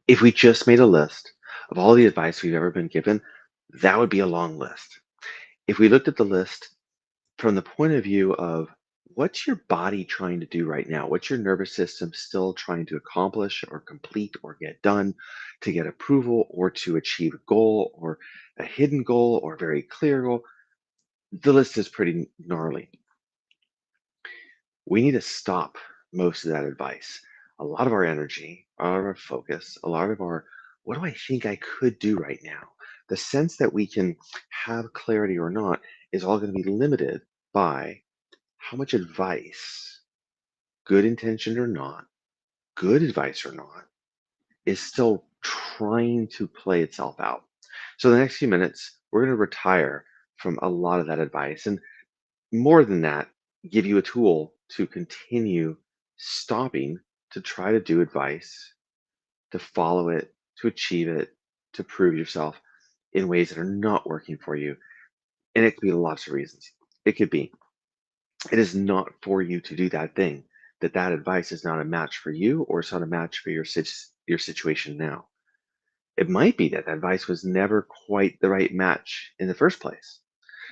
If we just made a list of all the advice we've ever been given, that would be a long list. If we looked at the list from the point of view of what's your body trying to do right now? What's your nervous system still trying to accomplish or complete or get done to get approval or to achieve a goal or a hidden goal or a very clear goal? The list is pretty gnarly. We need to stop most of that advice. A lot of our energy, a lot of our focus, a lot of our what do I think I could do right now? The sense that we can have clarity or not is all going to be limited by how much advice, good intentioned or not, good advice or not, is still trying to play itself out. So, the next few minutes, we're going to retire from a lot of that advice. And more than that, give you a tool to continue stopping to try to do advice, to follow it, to achieve it, to prove yourself in ways that are not working for you. And it could be lots of reasons. It could be it is not for you to do that thing, that advice is not a match for you or it's not a match for your situation now. It might be that advice was never quite the right match in the first place.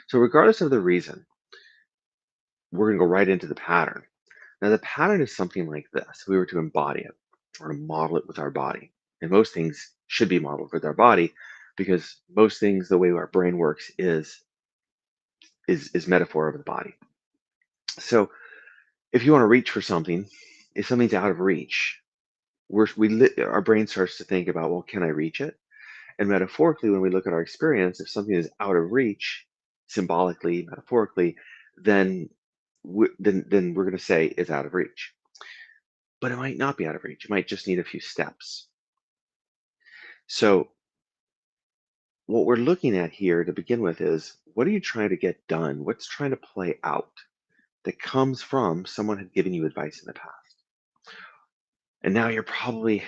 So regardless of the reason, we're going to go right into the pattern. Now, the pattern is something like this. If we were to embody it or to model it with our body, and most things should be modeled with our body because most things, the way our brain works, is metaphor of the body. So, if you want to reach for something, if something's out of reach, our brain starts to think about, well, can I reach it? And metaphorically, when we look at our experience, if something is out of reach, symbolically, metaphorically, then then we're going to say it's out of reach. But it might not be out of reach. It might just need a few steps. So, what we're looking at here to begin with is what are you trying to get done? What's trying to play out that comes from someone had given you advice in the past? And now you're probably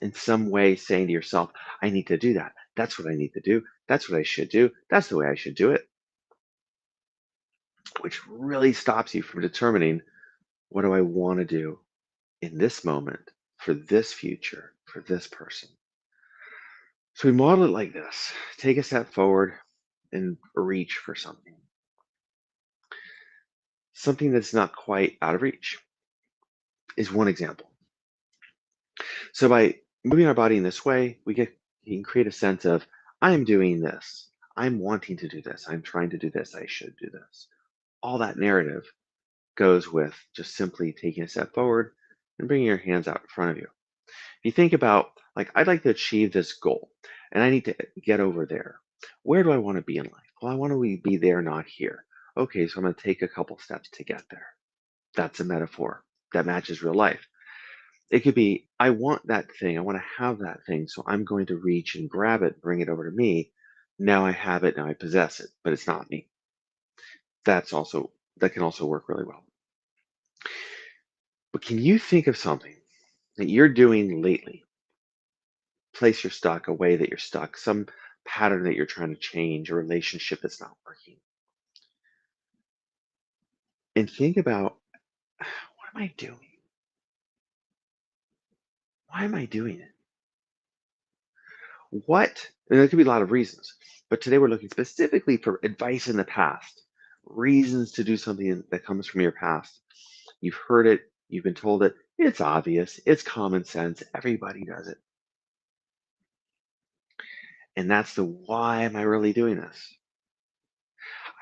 in some way saying to yourself, I need to do that. That's what I need to do. That's what I should do. That's the way I should do it, which really stops you from determining what do I want to do in this moment for this future, for this person. So we model it like this: take a step forward and reach for something, something that's not quite out of reach is one example. So by moving our body in this way, you can create a sense of I am doing this. I'm wanting to do this. I'm trying to do this. I should do this. All that narrative goes with just simply taking a step forward and bringing your hands out in front of you. If you think about, like, I'd like to achieve this goal and I need to get over there. Where do I want to be in life? Well, I want to be there, not here. Okay, so I'm going to take a couple steps to get there. That's a metaphor that matches real life. It could be, I want that thing. I want to have that thing. So I'm going to reach and grab it, bring it over to me. Now I have it. Now I possess it, but it's not me. That can also work really well. But can you think of something that you're doing lately? Place you're stuck, a way that you're stuck, some pattern that you're trying to change, a relationship that's not working. And think about, what am I doing? Why am I doing it? And there could be a lot of reasons, but today we're looking specifically for advice in the past, reasons to do something that comes from your past. You've heard it, you've been told it, it's obvious, it's common sense, everybody does it. And that's the why am I really doing this?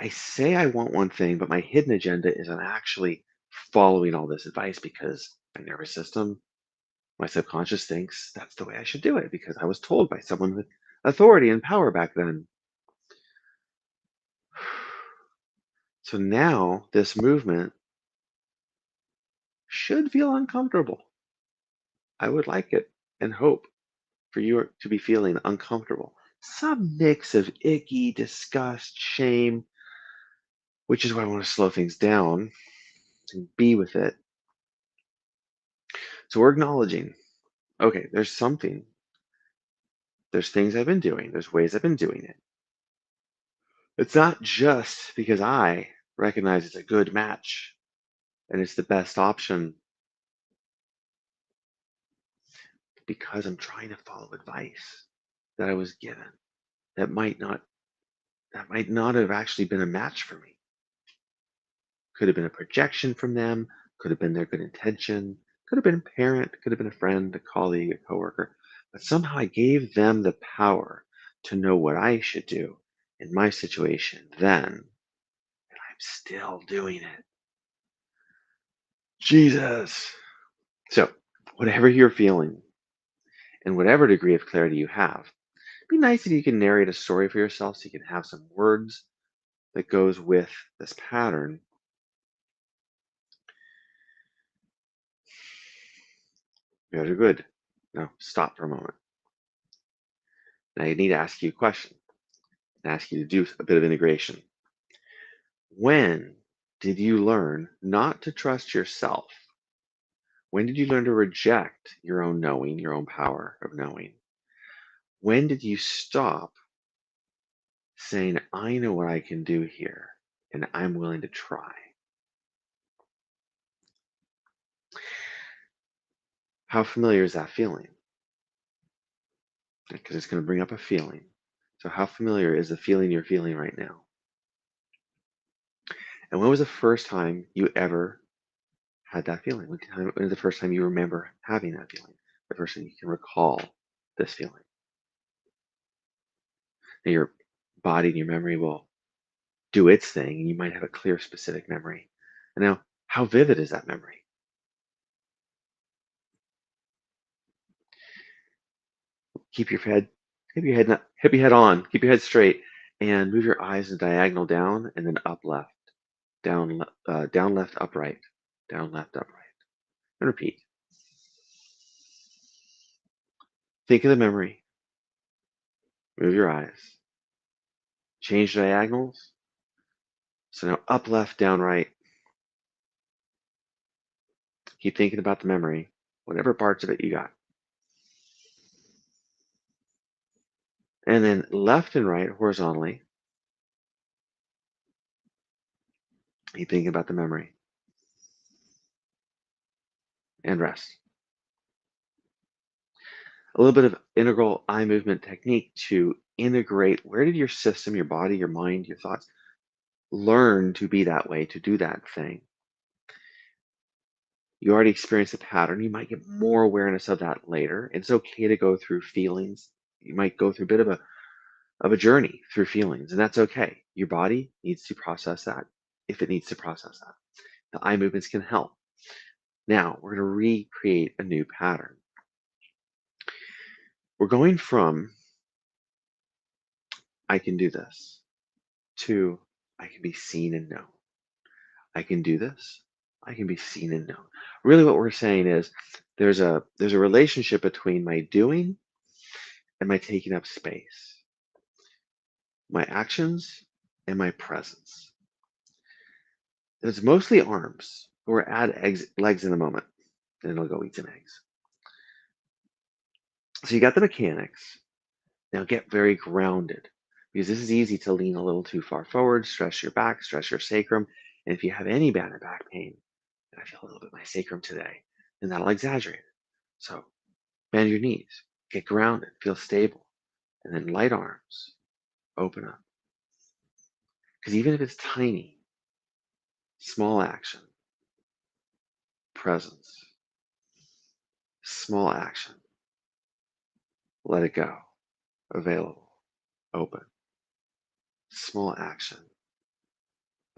I say I want one thing, but my hidden agenda is I'm actually following all this advice because my nervous system, my subconscious thinks that's the way I should do it because I was told by someone with authority and power back then. So now this movement should feel uncomfortable. I would like it and hope for you to be feeling uncomfortable. Some mix of icky, disgust, shame, which is why I want to slow things down and be with it. So we're acknowledging, okay, there's things I've been doing, there's ways I've been doing it. It's not just because I recognize it's a good match and it's the best option. because I'm trying to follow advice that I was given that might not have actually been a match for me. Could have been a projection from them, could have been their good intention, could have been a parent, could have been a friend, a colleague, a coworker. But somehow I gave them the power to know what I should do in my situation then, and I'm still doing it. Jesus. So, whatever you're feeling and whatever degree of clarity you have, it'd be nice if you can narrate a story for yourself so you can have some words that goes with this pattern. Very good. Now, stop for a moment. Now, I need to ask you a question and ask you to do a bit of integration. When did you learn not to trust yourself? When did you learn to reject your own knowing, your own power of knowing? When did you stop saying, I know what I can do here and I'm willing to try? How familiar is that feeling? Because it's going to bring up a feeling. So, how familiar is the feeling you're feeling right now? And when was the first time you ever had that feeling? When is the first time you remember having that feeling? The first time you can recall this feeling? And your body and your memory will do its thing, and you might have a clear, specific memory. And now, how vivid is that memory? Keep your head, keep your head on, keep your head straight, and move your eyes in diagonal down and then up left, down left, upright, down left, upright. And repeat. Think of the memory. Move your eyes. Change diagonals. So now up left, down right. Keep thinking about the memory, whatever parts of it you got. And then left and right horizontally. Keep thinking about the memory. And rest. A little bit of integral eye movement technique to integrate where did your system, your body, your mind, your thoughts learn to be that way, to do that thing. You already experienced a pattern. You might get more awareness of that later. It's okay to go through feelings. You might go through a bit of a journey through feelings, and that's okay. Your body needs to process that if it needs to process that. The eye movements can help. Now we're going to recreate a new pattern. We're going from I can do this to I can be seen and known. I can do this. I can be seen and known. Really what we're saying is there's a relationship between my doing and my taking up space, my actions and my presence. It's mostly arms. We'll add legs in a moment, and it'll go eat some eggs. So you got the mechanics. Now get very grounded because this is easy to lean a little too far forward, stress your back, stress your sacrum. And if you have any bad back pain, and I feel a little bit my sacrum today, then that'll exaggerate it. So bend your knees, get grounded, feel stable, and then light arms, open up. Because even if it's tiny, small action, presence, small action, let it go, available, open, small action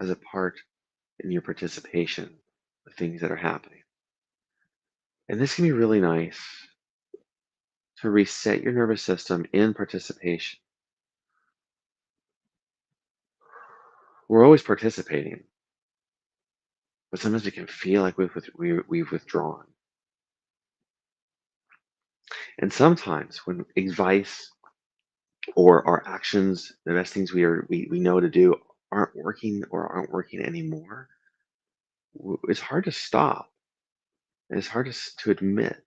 as a part in your participation of things that are happening. And this can be really nice to reset your nervous system in participation. We're always participating, but sometimes it can feel like we've withdrawn. And sometimes when advice or our actions, the best things we know to do aren't working or aren't working anymore, it's hard to stop. And it's hard to admit.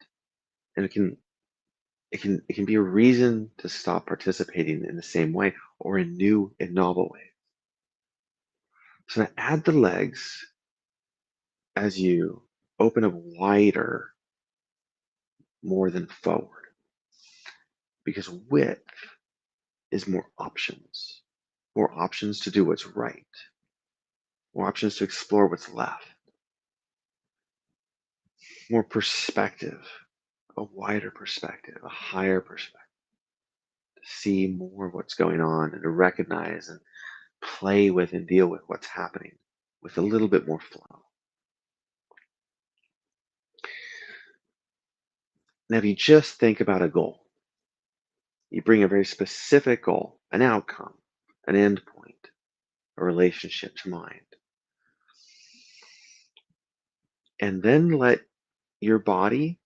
And it can be a reason to stop participating in the same way or in new and novel ways. So now add the legs as you open up wider, more than forward, because width is more options to do what's right, more options to explore what's left, more perspective, a wider perspective, a higher perspective, to see more of what's going on and to recognize and play with and deal with what's happening with a little bit more flow. Now, if you just think about a goal, you bring a very specific goal, an outcome, an endpoint, a relationship to mind, and then let your body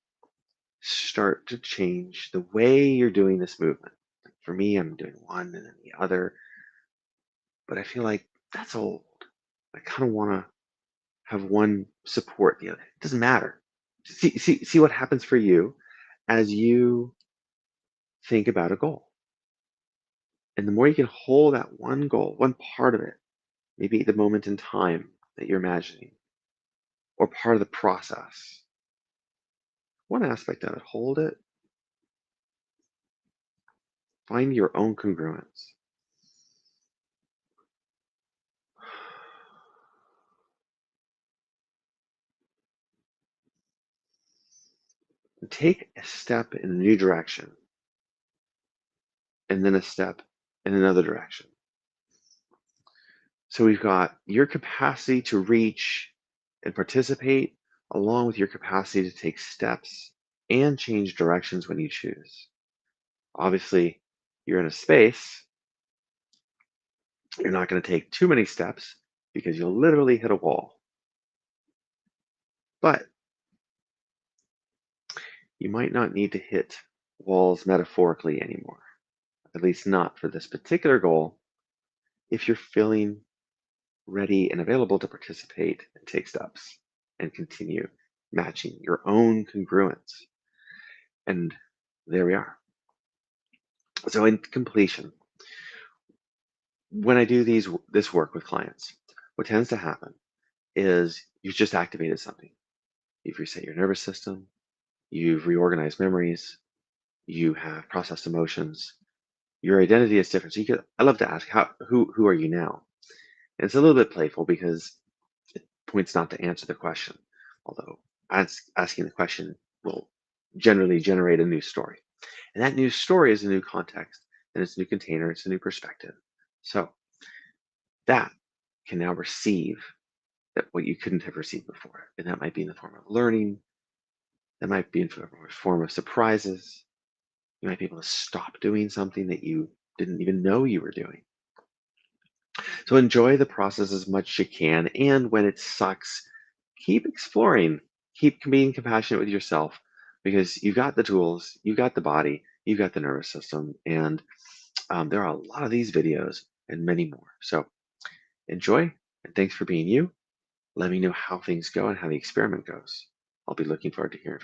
start to change the way you're doing this movement. Like for me, I'm doing one and then the other, but I feel like that's old. I kind of want to have one support the other. It doesn't matter. See what happens for you as you think about a goal. And the more you can hold that one goal, one part of it, maybe the moment in time that you're imagining, or part of the process, one aspect of it, hold it, find your own congruence. And take a step in a new direction, and then a step in another direction. So we've got your capacity to reach and participate, along with your capacity to take steps and change directions when you choose. Obviously, you're in a space, you're not going to take too many steps because you'll literally hit a wall. But you might not need to hit walls metaphorically anymore, at least not for this particular goal, if you're feeling ready and available to participate and take steps and continue matching your own congruence. And there we are. So in completion, when I do this work with clients, what tends to happen is you've just activated something. You've reset your nervous system, you've reorganized memories, you have processed emotions. Your identity is different. So I love to ask, who are you now? And it's a little bit playful because it points not to answer the question, although asking the question will generally generate a new story. And that new story is a new context, and it's a new container, it's a new perspective. So that can now receive that what you couldn't have received before. And that might be in the form of learning, that might be in the form of surprises. You might be able to stop doing something that you didn't even know you were doing. So enjoy the process as much as you can. And when it sucks, keep exploring, keep being compassionate with yourself because you've got the tools, you've got the body, you've got the nervous system. And there are a lot of these videos and many more. So enjoy and thanks for being you. Let me know how things go and how the experiment goes. I'll be looking forward to hearing.